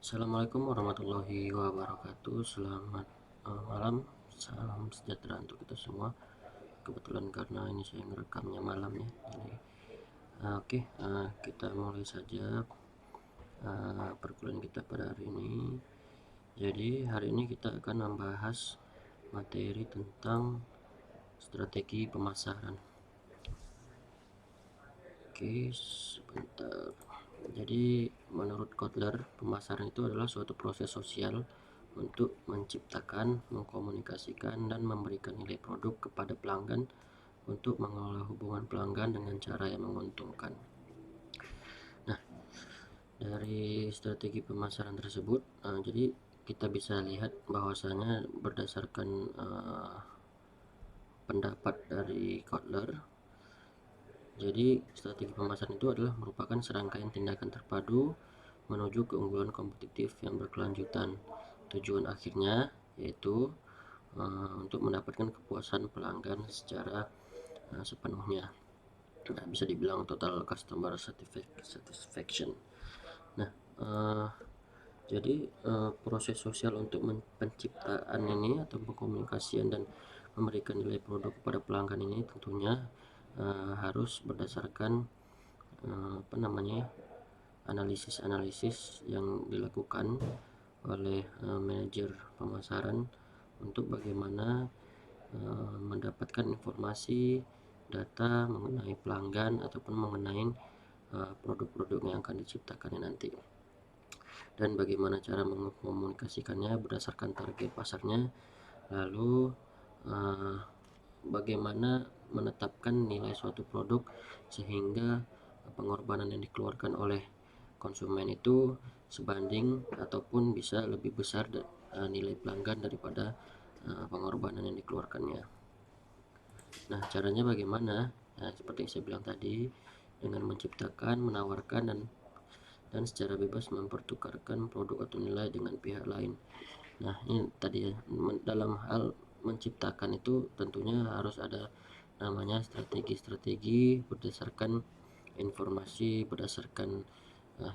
Assalamualaikum warahmatullahi wabarakatuh. Selamat malam, salam sejahtera untuk kita semua. Kebetulan karena ini saya ngerekamnya malam ya, jadi oke, kita mulai saja perkuliahan kita pada hari ini. Jadi hari ini kita akan membahas materi tentang strategi pemasaran. Oke, sebentar. Jadi menurut Kotler, pemasaran itu adalah suatu proses sosial untuk menciptakan, mengkomunikasikan, dan memberikan nilai produk kepada pelanggan untuk mengelola hubungan pelanggan dengan cara yang menguntungkan. Nah, dari strategi pemasaran tersebut, jadi kita bisa lihat bahwasanya berdasarkan pendapat dari Kotler, jadi strategi pemasaran itu adalah merupakan serangkaian tindakan terpadu menuju keunggulan kompetitif yang berkelanjutan. Tujuan akhirnya yaitu untuk mendapatkan kepuasan pelanggan secara sepenuhnya. Nah, bisa dibilang total customer satisfaction. Nah, jadi proses sosial untuk penciptaan ini atau pengkomunikasian dan memberikan nilai produk kepada pelanggan ini tentunya harus berdasarkan analisis-analisis yang dilakukan oleh manajer pemasaran untuk bagaimana mendapatkan informasi data mengenai pelanggan ataupun mengenai produk-produk yang akan diciptakannya nanti, dan bagaimana cara mengkomunikasikannya berdasarkan target pasarnya, lalu bagaimana menetapkan nilai suatu produk sehingga pengorbanan yang dikeluarkan oleh konsumen itu sebanding ataupun bisa lebih besar nilai pelanggan daripada pengorbanan yang dikeluarkannya. Nah, caranya bagaimana? Nah, seperti yang saya bilang tadi, dengan menciptakan, menawarkan, dan secara bebas mempertukarkan produk atau nilai dengan pihak lain. Nah, ini tadi ya, dalam hal menciptakan itu tentunya harus ada namanya strategi-strategi berdasarkan informasi, berdasarkan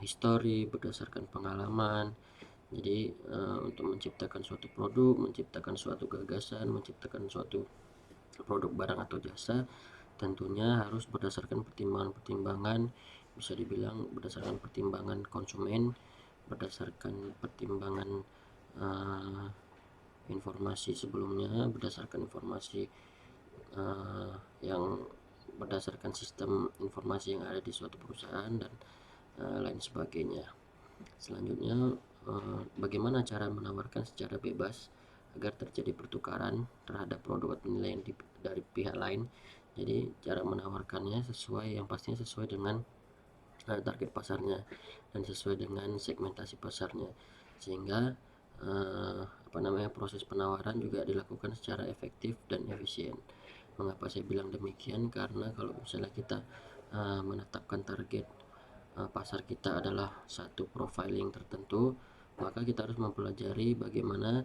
histori, berdasarkan pengalaman. Jadi untuk menciptakan suatu produk, menciptakan suatu gagasan, menciptakan suatu produk barang atau jasa, tentunya harus berdasarkan pertimbangan-pertimbangan, bisa dibilang berdasarkan pertimbangan konsumen, berdasarkan pertimbangan informasi sebelumnya, berdasarkan informasi yang berdasarkan sistem informasi yang ada di suatu perusahaan, dan lain sebagainya. Selanjutnya, bagaimana cara menawarkan secara bebas agar terjadi pertukaran terhadap produk atau nilai dari pihak lain. Jadi cara menawarkannya yang pastinya sesuai dengan target pasarnya dan sesuai dengan segmentasi pasarnya, sehingga proses penawaran juga dilakukan secara efektif dan efisien. Mengapa saya bilang demikian? Karena kalau misalnya kita menetapkan target pasar kita adalah satu profiling tertentu, maka kita harus mempelajari bagaimana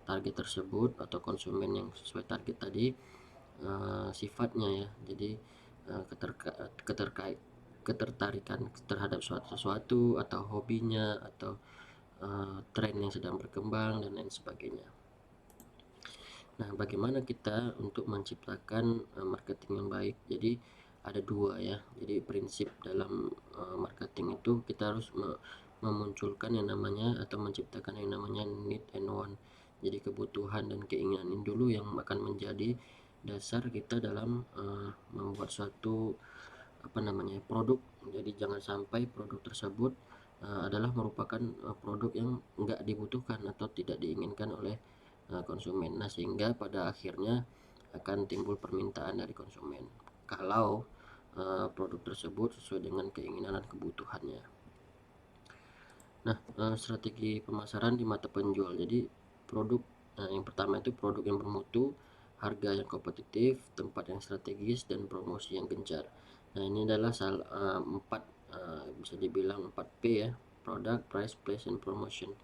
target tersebut atau konsumen yang sesuai target tadi sifatnya ya. Jadi ketertarikan terhadap sesuatu atau hobinya atau tren yang sedang berkembang dan lain sebagainya. Nah, bagaimana kita untuk menciptakan marketing yang baik? Jadi ada dua ya. Jadi prinsip dalam marketing itu kita harus memunculkan yang namanya atau menciptakan yang namanya need and want. Jadi kebutuhan dan keinginan ini dulu yang akan menjadi dasar kita dalam membuat suatu produk. Jadi jangan sampai produk tersebut adalah merupakan produk yang enggak dibutuhkan atau tidak diinginkan oleh konsumen. Nah, sehingga pada akhirnya akan timbul permintaan dari konsumen kalau produk tersebut sesuai dengan keinginan dan kebutuhannya. Nah, strategi pemasaran di mata penjual. Jadi produk yang pertama itu produk yang bermutu, harga yang kompetitif, tempat yang strategis, dan promosi yang gencar. Nah, ini adalah bisa dibilang 4P ya: product, price, place, and promotion.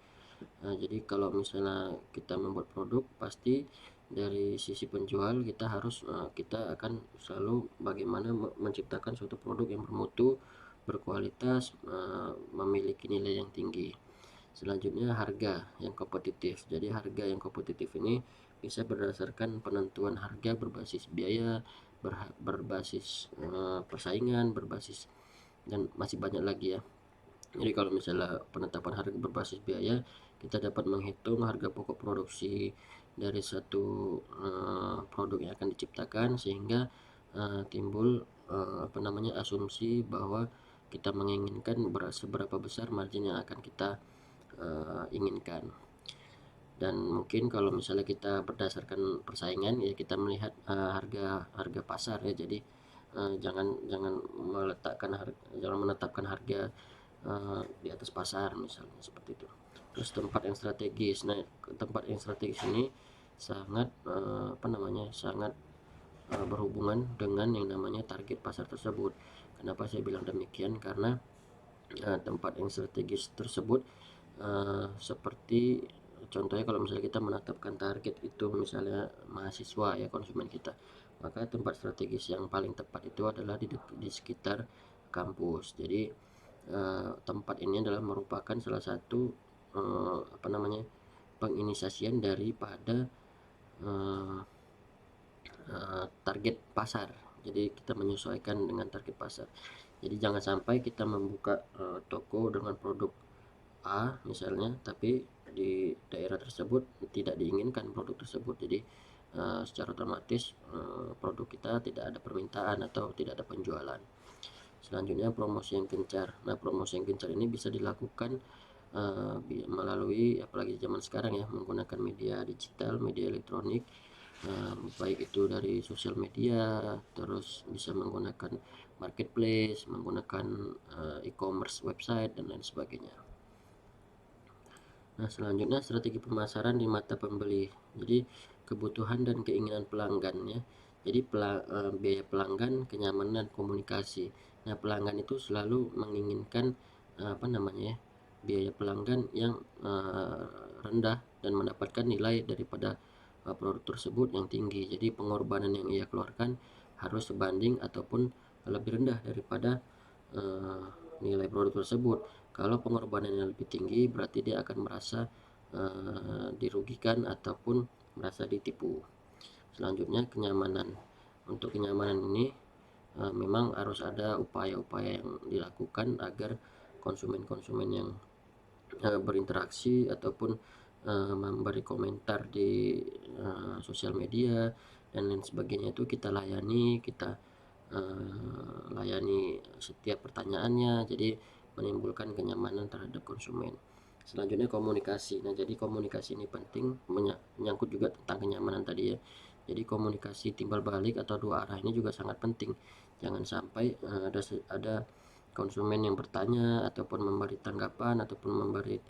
Jadi kalau misalnya kita membuat produk, pasti dari sisi penjual kita akan selalu bagaimana menciptakan suatu produk yang bermutu, berkualitas, memiliki nilai yang tinggi. Selanjutnya harga yang kompetitif. Jadi harga yang kompetitif ini bisa berdasarkan penentuan harga berbasis biaya, berbasis persaingan, berbasis, dan masih banyak lagi ya. Jadi kalau misalnya penetapan harga berbasis biaya, kita dapat menghitung harga pokok produksi dari satu produk yang akan diciptakan, sehingga timbul asumsi bahwa kita menginginkan seberapa besar margin yang akan kita inginkan. Dan mungkin kalau misalnya kita berdasarkan persaingan, ya kita melihat harga pasar ya. Jadi jangan menetapkan harga di atas pasar misalnya, seperti itu. Terus tempat yang strategis. Nah, tempat yang strategis ini sangat sangat berhubungan dengan yang namanya target pasar tersebut. Kenapa saya bilang demikian? Karena tempat yang strategis tersebut seperti contohnya kalau misalnya kita menetapkan target itu misalnya mahasiswa ya, konsumen kita, maka tempat strategis yang paling tepat itu adalah di sekitar kampus. Jadi tempat ini adalah merupakan salah satu penginisiasian daripada target pasar. Jadi kita menyesuaikan dengan target pasar. Jadi jangan sampai kita membuka toko dengan produk A misalnya, tapi di daerah tersebut tidak diinginkan produk tersebut. Jadi secara otomatis produk kita tidak ada permintaan atau tidak ada penjualan. Selanjutnya promosi yang gencar. Nah, promosi yang gencar ini bisa dilakukan melalui, apalagi zaman sekarang ya, menggunakan media digital, media elektronik, baik itu dari sosial media, terus bisa menggunakan marketplace, menggunakan e-commerce website, dan lain sebagainya. Nah, selanjutnya strategi pemasaran di mata pembeli. Jadi kebutuhan dan keinginan pelanggan ya. Jadi biaya pelanggan, kenyamanan, komunikasi. Nah, pelanggan itu selalu menginginkan biaya pelanggan yang rendah dan mendapatkan nilai daripada produk tersebut yang tinggi. Jadi pengorbanan yang ia keluarkan harus sebanding ataupun lebih rendah daripada nilai produk tersebut. Kalau pengorbanan yang lebih tinggi, berarti dia akan merasa dirugikan ataupun merasa ditipu. Selanjutnya kenyamanan. Untuk kenyamanan ini memang harus ada upaya-upaya yang dilakukan agar konsumen-konsumen yang berinteraksi ataupun memberi komentar di sosial media dan lain sebagainya itu kita layani setiap pertanyaannya, jadi menimbulkan kenyamanan terhadap konsumen. Selanjutnya komunikasi. Nah, jadi komunikasi ini penting, menyangkut juga tentang kenyamanan tadi ya. Jadi komunikasi timbal balik atau dua arah ini juga sangat penting. Jangan sampai ada konsumen yang bertanya ataupun memberi tanggapan ataupun memberi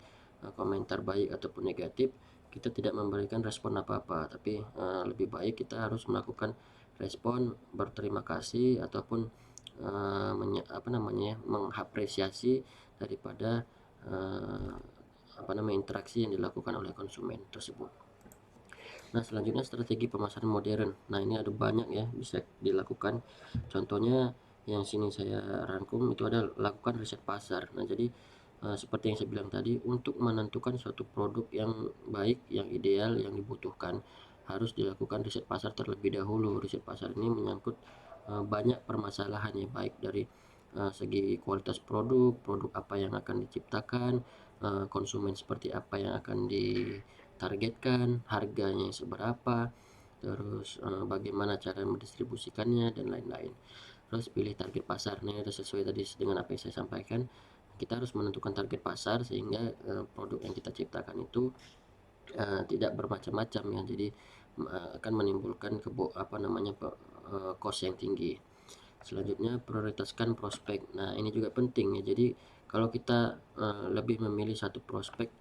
komentar baik ataupun negatif, kita tidak memberikan respon apa-apa, tapi lebih baik kita harus melakukan respon berterima kasih ataupun mengapresiasi daripada interaksi yang dilakukan oleh konsumen tersebut. Nah, selanjutnya strategi pemasaran modern. Nah, ini ada banyak ya bisa dilakukan. Contohnya yang sini saya rangkum itu ada lakukan riset pasar. Nah, jadi seperti yang saya bilang tadi, untuk menentukan suatu produk yang baik, yang ideal, yang dibutuhkan, harus dilakukan riset pasar terlebih dahulu. Riset pasar ini menyangkut banyak permasalahan ya, baik dari segi kualitas produk apa yang akan diciptakan, konsumen seperti apa yang akan ditargetkan, harganya seberapa, terus bagaimana cara mendistribusikannya, dan lain-lain. Terus pilih target pasarnya, sesuai tadi dengan apa yang saya sampaikan. Kita harus menentukan target pasar sehingga produk yang kita ciptakan itu tidak bermacam-macam ya, jadi akan menimbulkan cost yang tinggi. Selanjutnya prioritaskan prospek. Nah, ini juga penting ya. Jadi kalau kita lebih memilih satu prospek,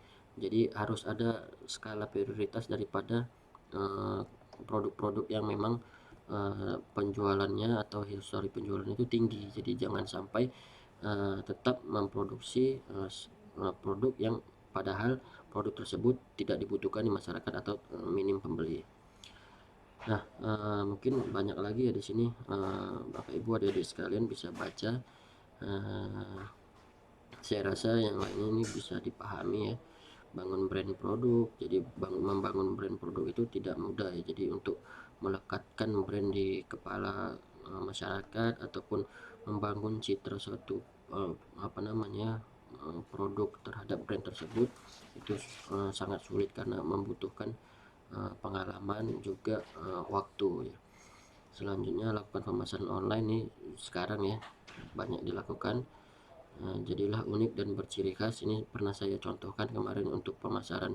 jadi harus ada skala prioritas daripada produk-produk yang memang penjualannya atau histori penjualannya itu tinggi. Jadi jangan sampai tetap memproduksi produk yang padahal produk tersebut tidak dibutuhkan di masyarakat atau minim pembeli. Nah, mungkin banyak lagi ya di sini, Bapak Ibu adik-adik sekalian bisa baca Saya rasa yang lainnya ini bisa dipahami ya. Bangun brand produk, jadi membangun brand produk itu tidak mudah ya. Jadi untuk melekatkan brand di kepala masyarakat ataupun membangun citra suatu produk terhadap brand tersebut itu sangat sulit karena membutuhkan pengalaman juga waktu ya. Selanjutnya lakukan pemasaran online nih sekarang ya banyak dilakukan. Jadilah unik dan berciri khas. Ini pernah saya contohkan kemarin untuk pemasaran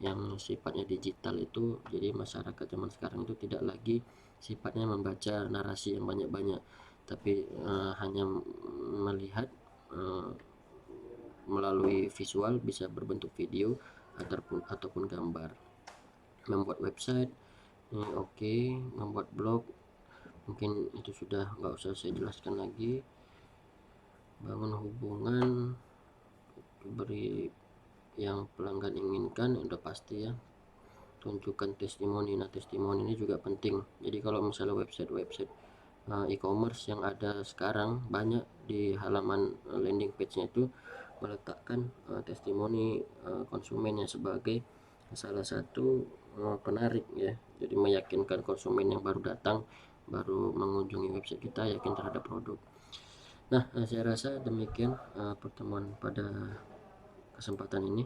yang sifatnya digital itu. Jadi masyarakat zaman sekarang itu tidak lagi sifatnya membaca narasi yang banyak-banyak, tapi hanya melihat melalui visual, bisa berbentuk video ataupun gambar. Membuat website ini oke. Membuat blog mungkin itu sudah nggak usah saya jelaskan lagi. Bangun hubungan, beri yang pelanggan inginkan, udah pasti ya. Tunjukkan testimoni. Nah, testimoni ini juga penting. Jadi kalau misalnya website e-commerce yang ada sekarang banyak di halaman landing page-nya itu meletakkan testimoni konsumennya sebagai salah satu penarik ya. Jadi meyakinkan konsumen yang baru datang, baru mengunjungi website kita, yakin terhadap produk. Nah, saya rasa demikian pertemuan pada kesempatan ini.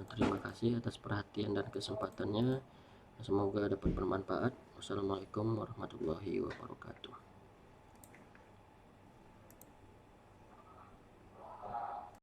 Terima kasih atas perhatian dan kesempatannya. Semoga dapat bermanfaat. Wassalamualaikum warahmatullahi wabarakatuh.